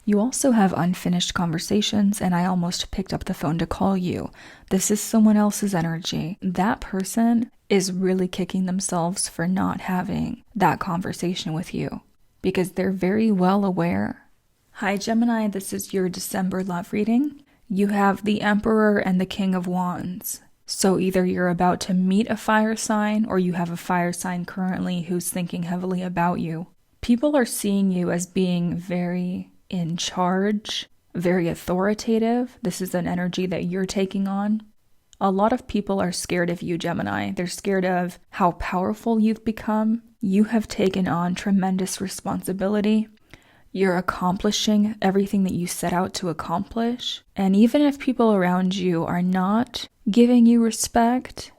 You also have unfinished conversations, and I almost picked up the phone to call you. This is someone else's energy. That person is really kicking themselves for not having that conversation with you because they're very well aware. Hi Gemini, this is your December love reading. You have the Emperor and the King of Wands. So either you're about to meet a fire sign or you have a fire sign currently who's thinking heavily about you. People are seeing you as being very in charge, very authoritative. This is an energy that you're taking on. A lot of people are scared of you, Gemini. They're scared of how powerful you've become. You have taken on tremendous responsibility. You're accomplishing everything that you set out to accomplish. And even if people around you are not giving you respect,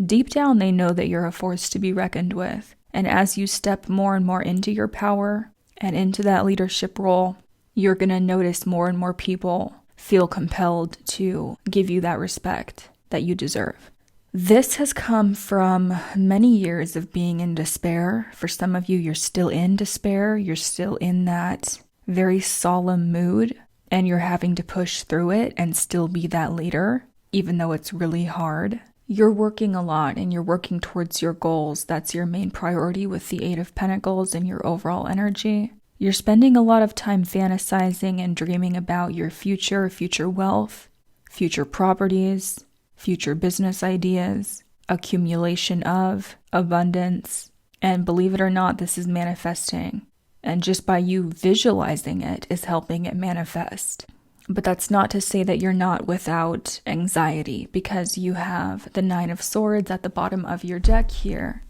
deep down they know that you're a force to be reckoned with. And as you step more and more into your power and into that leadership role, you're going to notice more and more people feel compelled to give you that respect that you deserve. This has come from many years of being in despair. For some of you, you're still in despair. You're still in that very solemn mood, and you're having to push through it and still be that leader, even though it's really hard. You're working a lot and you're working towards your goals. That's your main priority with the Eight of Pentacles and your overall energy. You're spending a lot of time fantasizing and dreaming about your future wealth, future properties, future business ideas, accumulation of, abundance. And believe it or not, this is manifesting. And just by you visualizing it is helping it manifest. But that's not to say that you're not without anxiety, because you have the Nine of Swords at the bottom of your deck here.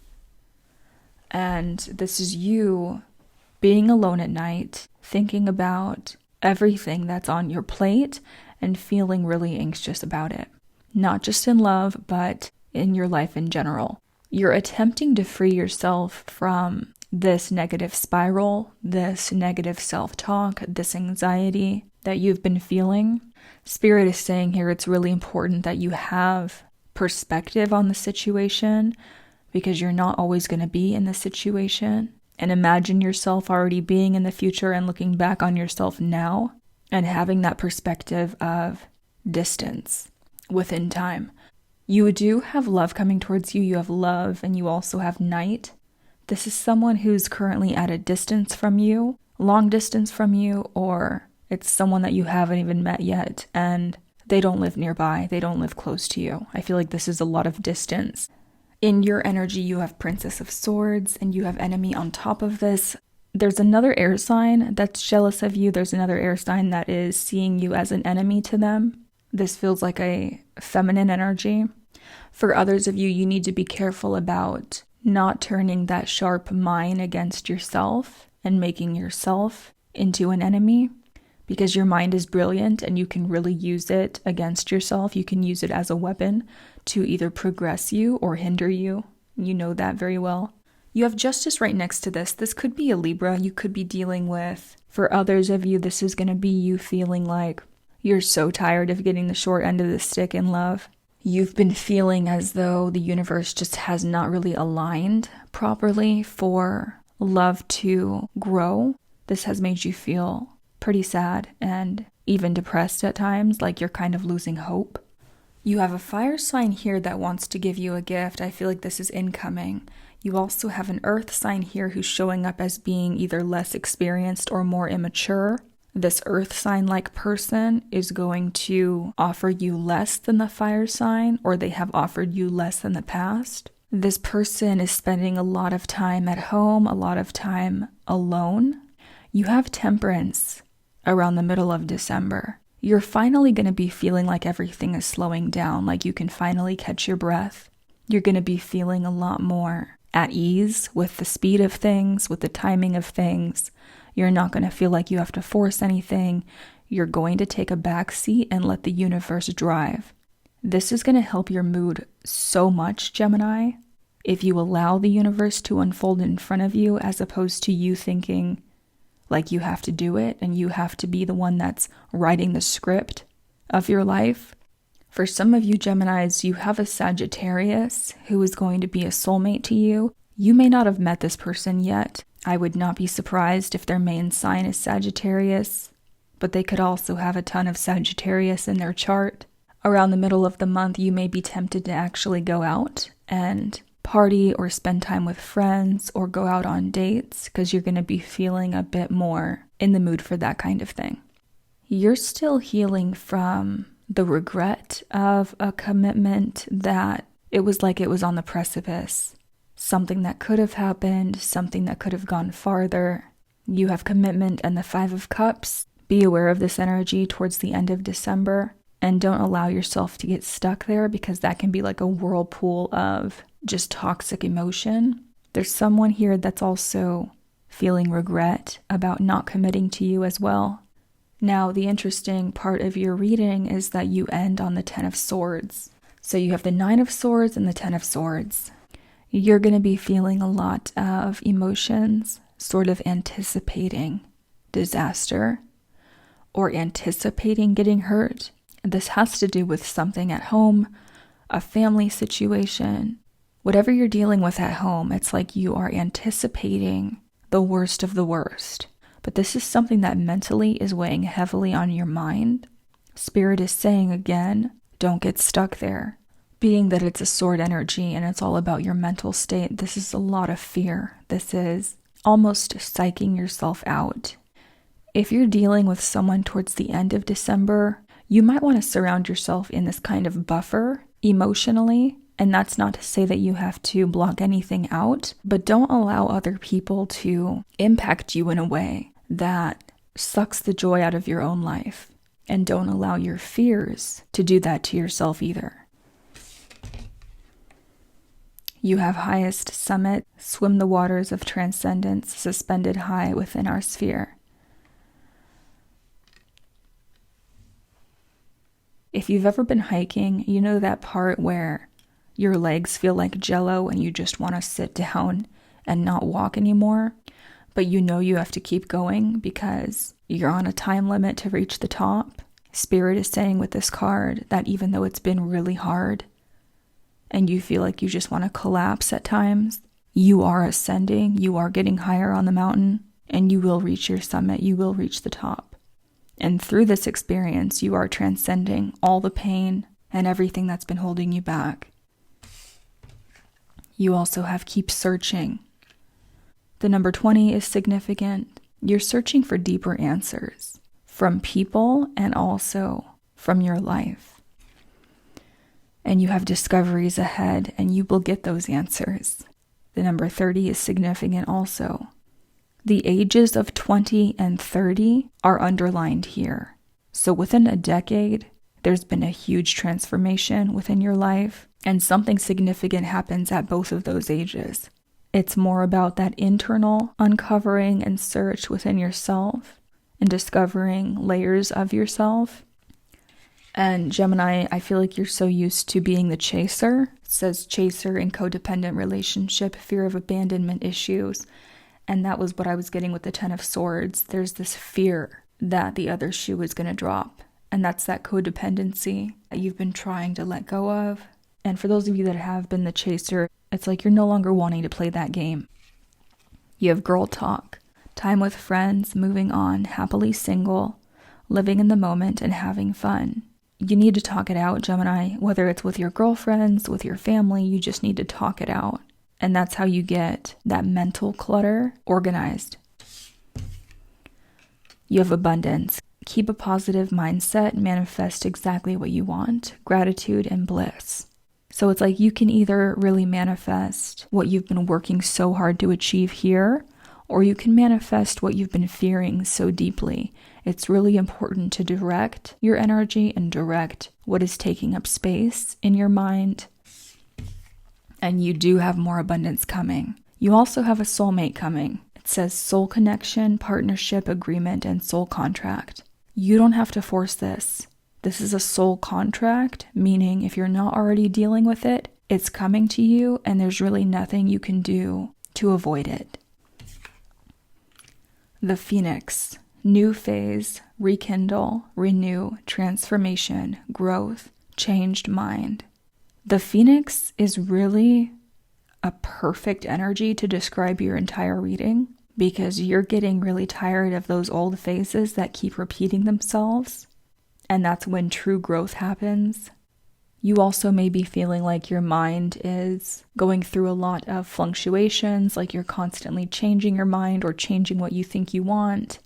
And this is you being alone at night, thinking about everything that's on your plate and feeling really anxious about it. Not just in love, but in your life in general. You're attempting to free yourself from this negative spiral, this negative self-talk, this anxiety that you've been feeling. Spirit is saying here it's really important that you have perspective on the situation because you're not always going to be in the situation. And imagine yourself already being in the future and looking back on yourself now and having that perspective of distance within time. You do have love coming towards you. You have love and you also have night. This is someone who's currently at a distance from you, long distance from you, or it's someone that you haven't even met yet and they don't live nearby. They don't live close to you. I feel like this is a lot of distance. In your energy, you have Princess of Swords and you have enemy on top of this. There's another air sign that's jealous of you. There's another air sign that is seeing you as an enemy to them. This feels like a feminine energy. For others of you, you need to be careful about not turning that sharp mind against yourself and making yourself into an enemy, because your mind is brilliant and you can really use it against yourself. You can use it as a weapon to either progress you or hinder you. You know that very well. You have Justice right next to this. This could be a Libra you could be dealing with. For others of you, this is going to be you feeling like you're so tired of getting the short end of the stick in love. You've been feeling as though the universe just has not really aligned properly for love to grow. This has made you feel pretty sad and even depressed at times, like you're kind of losing hope. You have a fire sign here that wants to give you a gift. I feel like this is incoming. You also have an earth sign here who's showing up as being either less experienced or more immature. This earth sign-like person is going to offer you less than the fire sign, or they have offered you less in the past. This person is spending a lot of time at home, a lot of time alone. You have Temperance around the middle of December. You're finally going to be feeling like everything is slowing down, like you can finally catch your breath. You're going to be feeling a lot more at ease with the speed of things, with the timing of things. You're not going to feel like you have to force anything. You're going to take a back seat and let the universe drive. This is going to help your mood so much, Gemini, if you allow the universe to unfold in front of you as opposed to you thinking like you have to do it and you have to be the one that's writing the script of your life. For some of you Geminis, you have a Sagittarius who is going to be a soulmate to you. You may not have met this person yet. I would not be surprised if their main sign is Sagittarius, but they could also have a ton of Sagittarius in their chart. Around the middle of the month, you may be tempted to actually go out and party or spend time with friends or go out on dates because you're going to be feeling a bit more in the mood for that kind of thing. You're still healing from the regret of a commitment that it was like it was on the precipice. Something that could have happened, something that could have gone farther. You have commitment and the 5 of Cups. Be aware of this energy towards the end of December and don't allow yourself to get stuck there because that can be like a whirlpool of just toxic emotion. There's someone here that's also feeling regret about not committing to you as well. Now, the interesting part of your reading is that you end on the 10 of Swords. So you have the 9 of Swords and the 10 of Swords. You're going to be feeling a lot of emotions, sort of anticipating disaster or anticipating getting hurt. This has to do with something at home, a family situation. Whatever you're dealing with at home, it's like you are anticipating the worst of the worst. But this is something that mentally is weighing heavily on your mind. Spirit is saying again, don't get stuck there. Being that it's a sword energy and it's all about your mental state, this is a lot of fear. This is almost psyching yourself out. If you're dealing with someone towards the end of December, you might want to surround yourself in this kind of buffer emotionally. And that's not to say that you have to block anything out, but don't allow other people to impact you in a way that sucks the joy out of your own life. And don't allow your fears to do that to yourself either. You have highest summit, swim the waters of transcendence, suspended high within our sphere. If you've ever been hiking, you know that part where your legs feel like jello and you just want to sit down and not walk anymore, but you know you have to keep going because you're on a time limit to reach the top. Spirit is saying with this card that even though it's been really hard and you feel like you just want to collapse at times, you are ascending, you are getting higher on the mountain, and you will reach your summit, you will reach the top. And through this experience, you are transcending all the pain and everything that's been holding you back. You also have keep searching. The number 20 is significant. You're searching for deeper answers from people and also from your life. And you have discoveries ahead and you will get those answers. The number 30 is significant also. The ages of 20 and 30 are underlined here. So within a decade, there's been a huge transformation within your life, and something significant happens at both of those ages. It's more about that internal uncovering and search within yourself and discovering layers of yourself. And Gemini, I feel like you're so used to being the chaser. It says chaser in codependent relationship, fear of abandonment issues. And that was what I was getting with the 10 of Swords. There's this fear that the other shoe is going to drop. And that's that codependency that you've been trying to let go of. And for those of you that have been the chaser, it's like you're no longer wanting to play that game. You have girl talk, time with friends, moving on, happily single, living in the moment and having fun. You need to talk it out, Gemini, whether it's with your girlfriends, with your family, you just need to talk it out. And that's how you get that mental clutter organized. You have abundance. Keep a positive mindset, manifest exactly what you want, gratitude and bliss. So it's like you can either really manifest what you've been working so hard to achieve here, or you can manifest what you've been fearing so deeply. It's really important to direct your energy and direct what is taking up space in your mind. And you do have more abundance coming. You also have a soulmate coming. It says soul connection, partnership, agreement, and soul contract. You don't have to force this. This is a soul contract, meaning if you're not already dealing with it, it's coming to you and there's really nothing you can do to avoid it. The Phoenix, new phase, rekindle, renew, transformation, growth, changed mind. The Phoenix is really a perfect energy to describe your entire reading because you're getting really tired of those old phases that keep repeating themselves. And that's when true growth happens. You also may be feeling like your mind is going through a lot of fluctuations, like you're constantly changing your mind or changing what you think you want.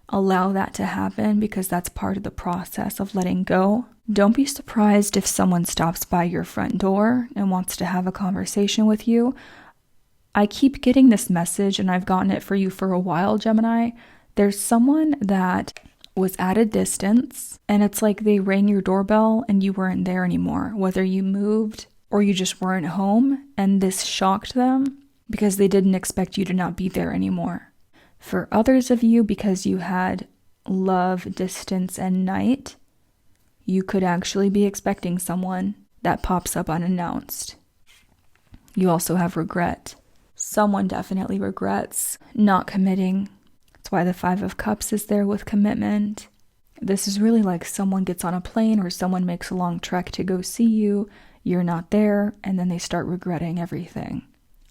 Allow that to happen because that's part of the process of letting go. Don't be surprised if someone stops by your front door and wants to have a conversation with you. I keep getting this message, and I've gotten it for you for a while, Gemini. There's someone that was at a distance, and it's like they rang your doorbell and you weren't there anymore, whether you moved or you just weren't home, and this shocked them because they didn't expect you to not be there anymore. For others of you, because you had love, distance, and night, you could actually be expecting someone that pops up unannounced. You also have regret. Someone definitely regrets not committing. That's why the 5 of Cups is there with commitment. This is really like someone gets on a plane or someone makes a long trek to go see you, you're not there, and then they start regretting everything.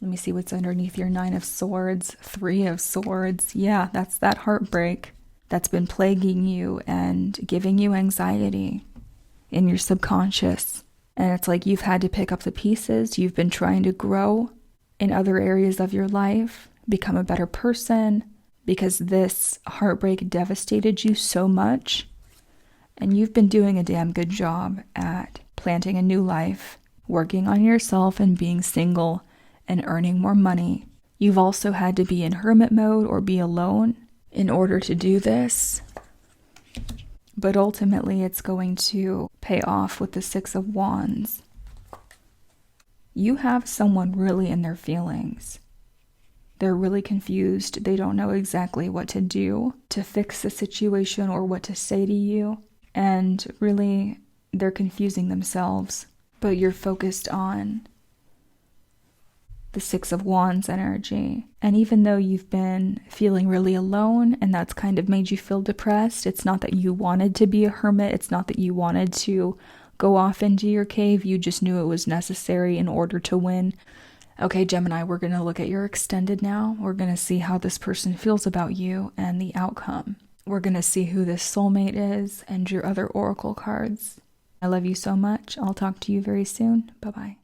Let me see what's underneath your 9 of Swords, 3 of Swords. Yeah, that's that heartbreak that's been plaguing you and giving you anxiety in your subconscious. And it's like you've had to pick up the pieces. You've been trying to grow in other areas of your life, become a better person, because this heartbreak devastated you so much. And you've been doing a damn good job at planting a new life, working on yourself and being single and earning more money. You've also had to be in hermit mode or be alone in order to do this. But ultimately, it's going to pay off with the 6 of Wands. You have someone really in their feelings. They're really confused. They don't know exactly what to do to fix the situation or what to say to you. And really, they're confusing themselves. But you're focused on the 6 of Wands energy. And even though you've been feeling really alone and that's kind of made you feel depressed, it's not that you wanted to be a hermit. It's not that you wanted to go off into your cave. You just knew it was necessary in order to win. Okay, Gemini, we're going to look at your extended now. We're going to see how this person feels about you and the outcome. We're going to see who this soulmate is and your other oracle cards. I love you so much. I'll talk to you very soon. Bye-bye.